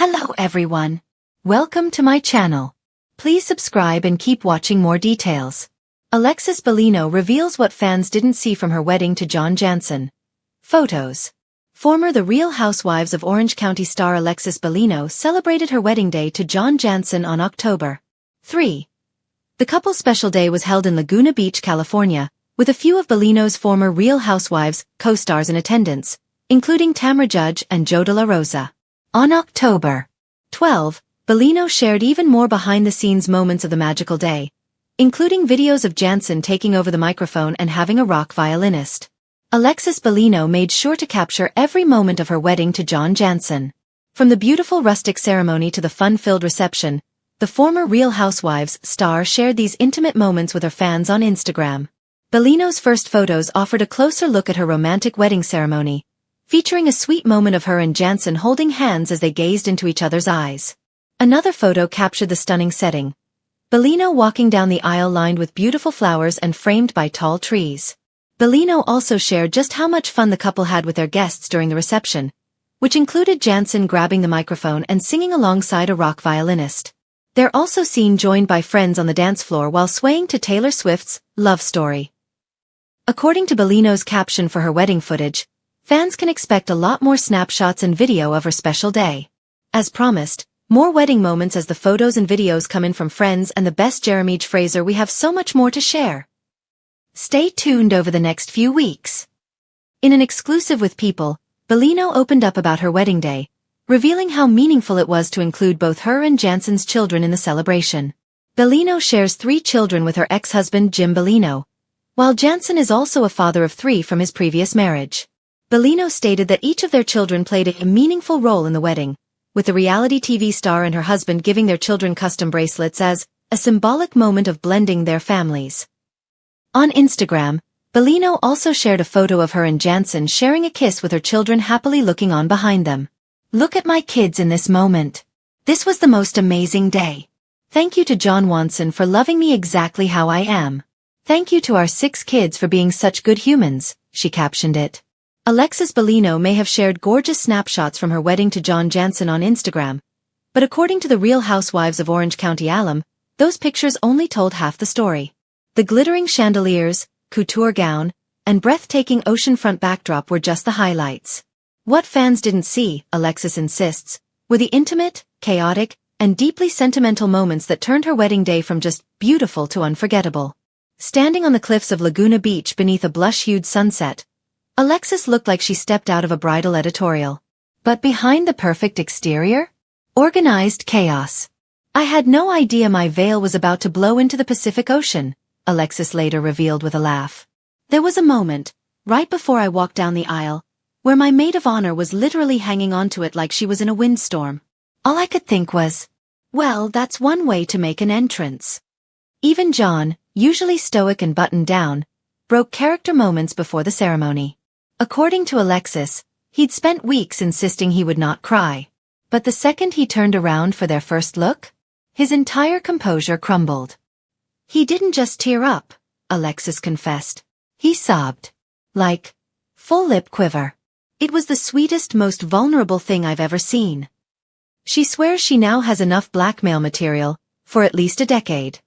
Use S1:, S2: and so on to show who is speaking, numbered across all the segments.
S1: Hello everyone. Welcome to my channel. Please subscribe and keep watching more details. Alexis Bellino reveals what fans didn't see from her wedding to John Janssen. Photos. Former The Real Housewives of Orange County star Alexis Bellino celebrated her wedding day to John Janssen on October 3. The couple's special day was held in Laguna Beach, California, with a few of Bellino's former Real Housewives co-stars in attendance, including Tamra Judge and Joe De La Rosa. On October 12, Bellino shared even more behind-the-scenes moments of the magical day, including videos of Janssen taking over the microphone and having a rock violinist. Alexis Bellino made sure to capture every moment of her wedding to John Janssen. From the beautiful rustic ceremony to the fun-filled reception, the former Real Housewives star shared these intimate moments with her fans on Instagram. Bellino's first photos offered a closer look at her romantic wedding ceremony, featuring a sweet moment of her and Janssen holding hands as they gazed into each other's eyes. Another photo captured the stunning setting. Bellino walking down the aisle lined with beautiful flowers and framed by tall trees. Bellino also shared just how much fun the couple had with their guests during the reception, which included Janssen grabbing the microphone and singing alongside a rock violinist. They're also seen joined by friends on the dance floor while swaying to Taylor Swift's Love Story. According to Bellino's caption for her wedding footage, fans can expect a lot more snapshots and video of her special day. As promised, more wedding moments as the photos and videos come in from friends and the best Jeremy Fraser. We have so much more to share. Stay tuned over the next few weeks. In an exclusive with People, Bellino opened up about her wedding day, revealing how meaningful it was to include both her and Janssen's children in the celebration. Bellino shares 3 children with her ex-husband Jim Bellino, while Janssen is also a father of 3 from his previous marriage. Bellino stated that each of their children played a meaningful role in the wedding, with the reality TV star and her husband giving their children custom bracelets as a symbolic moment of blending their families. On Instagram, Bellino also shared a photo of her and Janssen sharing a kiss with her children happily looking on behind them. "Look at my kids in this moment. This was the most amazing day. Thank you to John Janssen for loving me exactly how I am. Thank you to our 6 kids for being such good humans," she captioned it. Alexis Bellino may have shared gorgeous snapshots from her wedding to John Janssen on Instagram, but according to the Real Housewives of Orange County alum, those pictures only told half the story. The glittering chandeliers, couture gown, and breathtaking oceanfront backdrop were just the highlights. What fans didn't see, Alexis insists, were the intimate, chaotic, and deeply sentimental moments that turned her wedding day from just beautiful to unforgettable. Standing on the cliffs of Laguna Beach beneath a blush-hued sunset, Alexis looked like she stepped out of a bridal editorial. But behind the perfect exterior? Organized chaos. "I had no idea my veil was about to blow into the Pacific Ocean," Alexis later revealed with a laugh. "There was a moment, right before I walked down the aisle, where my maid of honor was literally hanging onto it like she was in a windstorm. All I could think was, well, that's one way to make an entrance." Even John, usually stoic and buttoned down, broke character moments before the ceremony. According to Alexis, he'd spent weeks insisting he would not cry. But the second he turned around for their first look, his entire composure crumbled. "He didn't just tear up," Alexis confessed. "He sobbed. Like, full lip quiver. It was the sweetest, most vulnerable thing I've ever seen." She swears she now has enough blackmail material for at least a decade.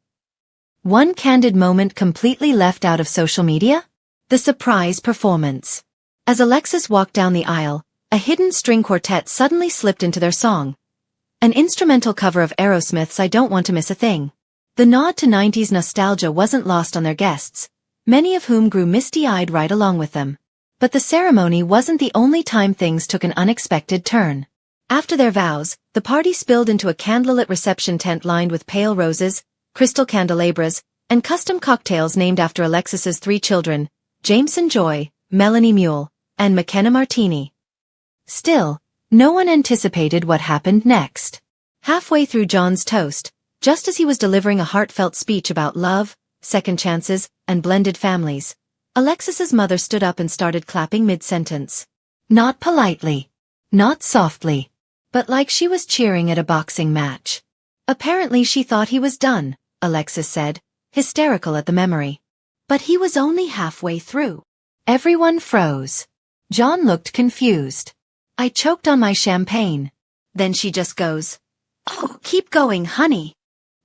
S1: One candid moment completely left out of social media? The surprise performance. As Alexis walked down the aisle, a hidden string quartet suddenly slipped into their song. An instrumental cover of Aerosmith's I Don't Want to Miss a Thing. The nod to 90s nostalgia wasn't lost on their guests, many of whom grew misty-eyed right along with them. But the ceremony wasn't the only time things took an unexpected turn. After their vows, the party spilled into a candlelit reception tent lined with pale roses, crystal candelabras, and custom cocktails named after Alexis's 3 children, Jameson Joy, Melanie Mule, and McKenna Martini. Still, no one anticipated what happened next. Halfway through John's toast, just as he was delivering a heartfelt speech about love, second chances, and blended families, Alexis's mother stood up and started clapping mid-sentence. Not politely, not softly, but like she was cheering at a boxing match. Apparently she thought he was done, Alexis said, hysterical at the memory. But he was only halfway through. Everyone froze. John looked confused. "I choked on my champagne," Then she just goes, "Oh, keep going, honey."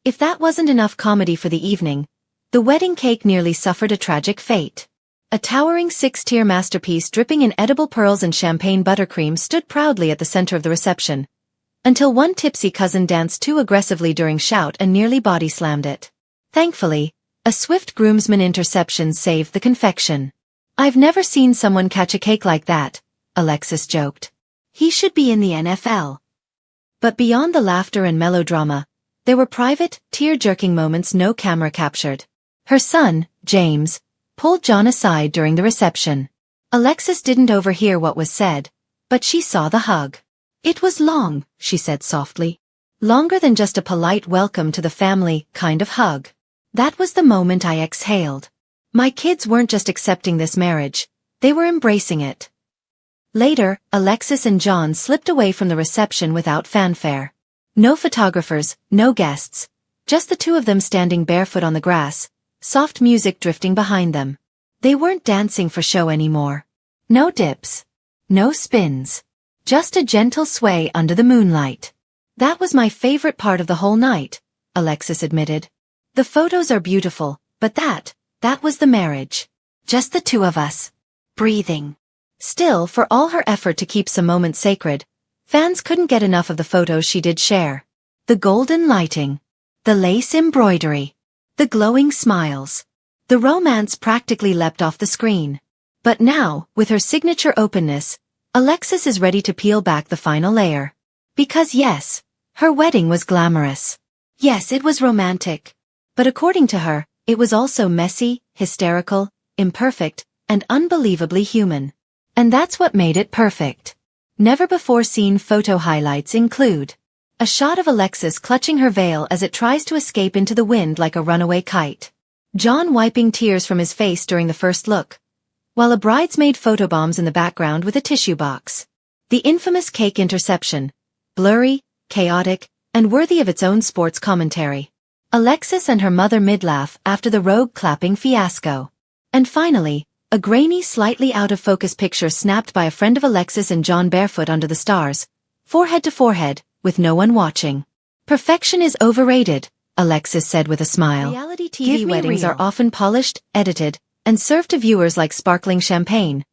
S1: If that wasn't enough comedy for the evening, the wedding cake nearly suffered a tragic fate. A towering 6-tier masterpiece dripping in edible pearls and champagne buttercream stood proudly at the center of the reception, until one tipsy cousin danced too aggressively during shout and nearly body-slammed it. Thankfully, a swift groomsman interception saved the confection. "I've never seen someone catch a cake like that," Alexis joked. "He should be in the NFL." But beyond the laughter and melodrama, there were private, tear-jerking moments no camera captured. Her son, James, pulled John aside during the reception. Alexis didn't overhear what was said, but she saw the hug. "It was long," she said softly. "Longer than just a polite welcome to the family kind of hug. That was the moment I exhaled. My kids weren't just accepting this marriage, they were embracing it." Later, Alexis and John slipped away from the reception without fanfare. No photographers, no guests, just the two of them standing barefoot on the grass, soft music drifting behind them. They weren't dancing for show anymore. No dips. No spins. Just a gentle sway under the moonlight. "That was my favorite part of the whole night," Alexis admitted. "The photos are beautiful, but that was the marriage. Just the two of us. Breathing." Still, for all her effort to keep some moments sacred, fans couldn't get enough of the photos she did share. The golden lighting. The lace embroidery. The glowing smiles. The romance practically leapt off the screen. But now, with her signature openness, Alexis is ready to peel back the final layer. Because yes, her wedding was glamorous. Yes, it was romantic. But according to her, it was also messy, hysterical, imperfect, and unbelievably human. And that's what made it perfect. Never-before-seen photo highlights include a shot of Alexis clutching her veil as it tries to escape into the wind like a runaway kite. John wiping tears from his face during the first look, while a bridesmaid photobombs in the background with a tissue box. The infamous cake interception, blurry, chaotic, and worthy of its own sports commentary. Alexis and her mother mid-laugh after the rogue clapping fiasco. And finally, a grainy, slightly out-of-focus picture snapped by a friend of Alexis and John barefoot under the stars, forehead to forehead, with no one watching. "Perfection is overrated," Alexis said with a smile. "Reality TV weddings are often polished, edited, and served to viewers like sparkling champagne.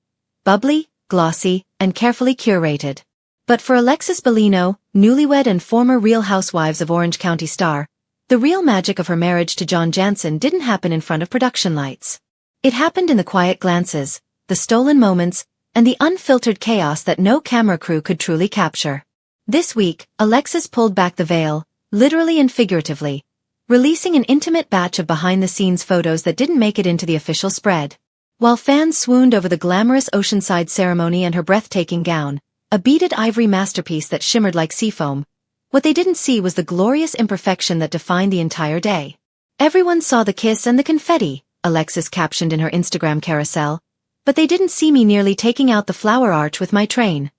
S1: Bubbly, glossy, and carefully curated." But for Alexis Bellino, newlywed and former Real Housewives of Orange County star, the real magic of her marriage to John Jansen didn't happen in front of production lights. It happened in the quiet glances, the stolen moments, and the unfiltered chaos that no camera crew could truly capture. This week, Alexis pulled back the veil, literally and figuratively, releasing an intimate batch of behind-the-scenes photos that didn't make it into the official spread. While fans swooned over the glamorous oceanside ceremony and her breathtaking gown, a beaded ivory masterpiece that shimmered like seafoam, what they didn't see was the glorious imperfection that defined the entire day. "Everyone saw the kiss and the confetti," Alexis captioned in her Instagram carousel, "but they didn't see me nearly taking out the flower arch with my train."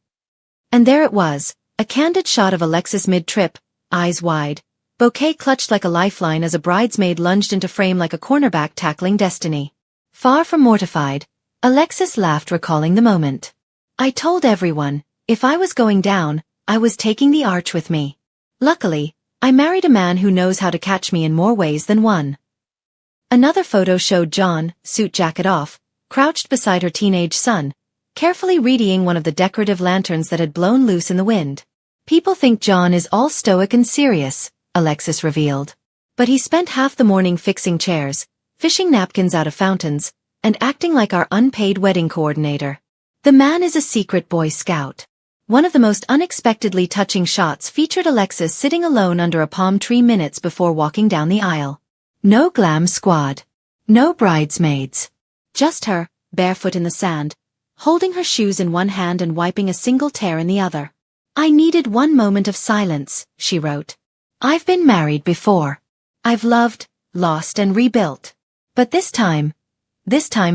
S1: And there it was. A candid shot of Alexis mid-trip, eyes wide, bouquet clutched like a lifeline as a bridesmaid lunged into frame like a cornerback tackling destiny. Far from mortified, Alexis laughed recalling the moment. "I told everyone, if I was going down, I was taking the arch with me. Luckily, I married a man who knows how to catch me in more ways than one." Another photo showed John, suit jacket off, crouched beside her teenage son, carefully readying one of the decorative lanterns that had blown loose in the wind. "People think John is all stoic and serious," Alexis revealed. "But he spent half the morning fixing chairs, fishing napkins out of fountains, and acting like our unpaid wedding coordinator. The man is a secret Boy Scout." One of the most unexpectedly touching shots featured Alexis sitting alone under a palm tree minutes before walking down the aisle. No glam squad. No bridesmaids. Just her, barefoot in the sand, holding her shoes in one hand and wiping a single tear in the other. "I needed one moment of silence," she wrote. "I've been married before. I've loved, lost and rebuilt. But this time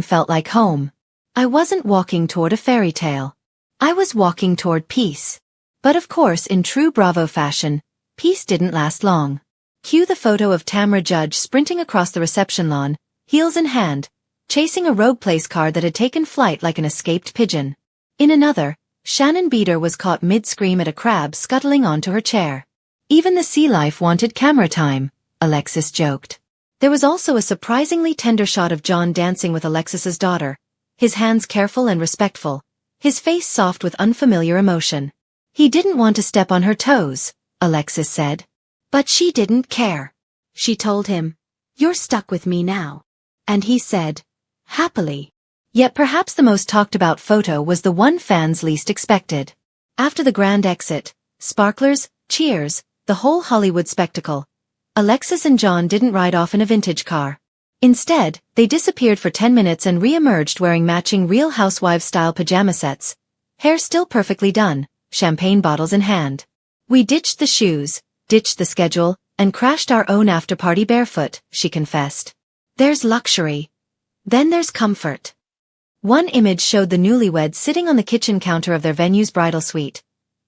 S1: felt like home. I wasn't walking toward a fairy tale. I was walking toward peace." But of course, in true Bravo fashion, peace didn't last long. Cue the photo of Tamra Judge sprinting across the reception lawn, heels in hand, chasing a rogue place card that had taken flight like an escaped pigeon. In another, Shannon Beater was caught mid-scream at a crab scuttling onto her chair. Even the sea life wanted camera time, Alexis joked. There was also a surprisingly tender shot of John dancing with Alexis's daughter, his hands careful and respectful, his face soft with unfamiliar emotion. He didn't want to step on her toes, Alexis said. But she didn't care. She told him, "You're stuck with me now." And he said, happily. Yet perhaps the most talked about photo was the one fans least expected. After the grand exit, sparklers, cheers, the whole Hollywood spectacle, Alexis and John didn't ride off in a vintage car. Instead, they disappeared for 10 minutes and re-emerged wearing matching Real Housewives-style pajama sets, hair still perfectly done, champagne bottles in hand. "We ditched the shoes, ditched the schedule, and crashed our own after-party barefoot," she confessed. "There's luxury. Then there's comfort." One image showed the newlyweds sitting on the kitchen counter of their venue's bridal suite,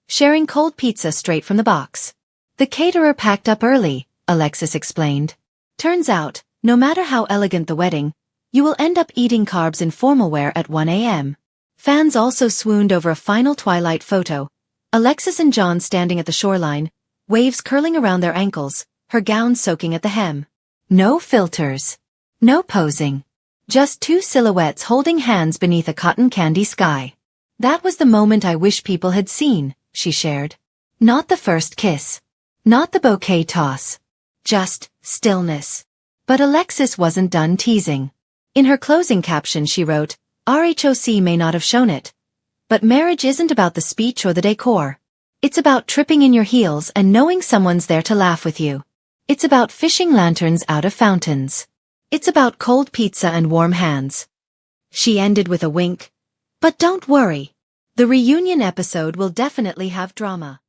S1: sharing cold pizza straight from the box. "The caterer packed up early," Alexis explained. "Turns out, no matter how elegant the wedding, you will end up eating carbs in formal wear at 1 a.m. Fans also swooned over a final twilight photo, Alexis and John standing at the shoreline, waves curling around their ankles, her gown soaking at the hem. No filters. No posing. Just two silhouettes holding hands beneath a cotton candy sky. "That was the moment I wish people had seen," she shared. Not the first kiss. Not the bouquet toss. Just stillness. But Alexis wasn't done teasing. In her closing caption she wrote, "RHOC may not have shown it, but marriage isn't about the speech or the decor. It's about tripping in your heels and knowing someone's there to laugh with you. It's about fishing lanterns out of fountains. It's about cold pizza and warm hands." She ended with a wink. "But don't worry. The reunion episode will definitely have drama."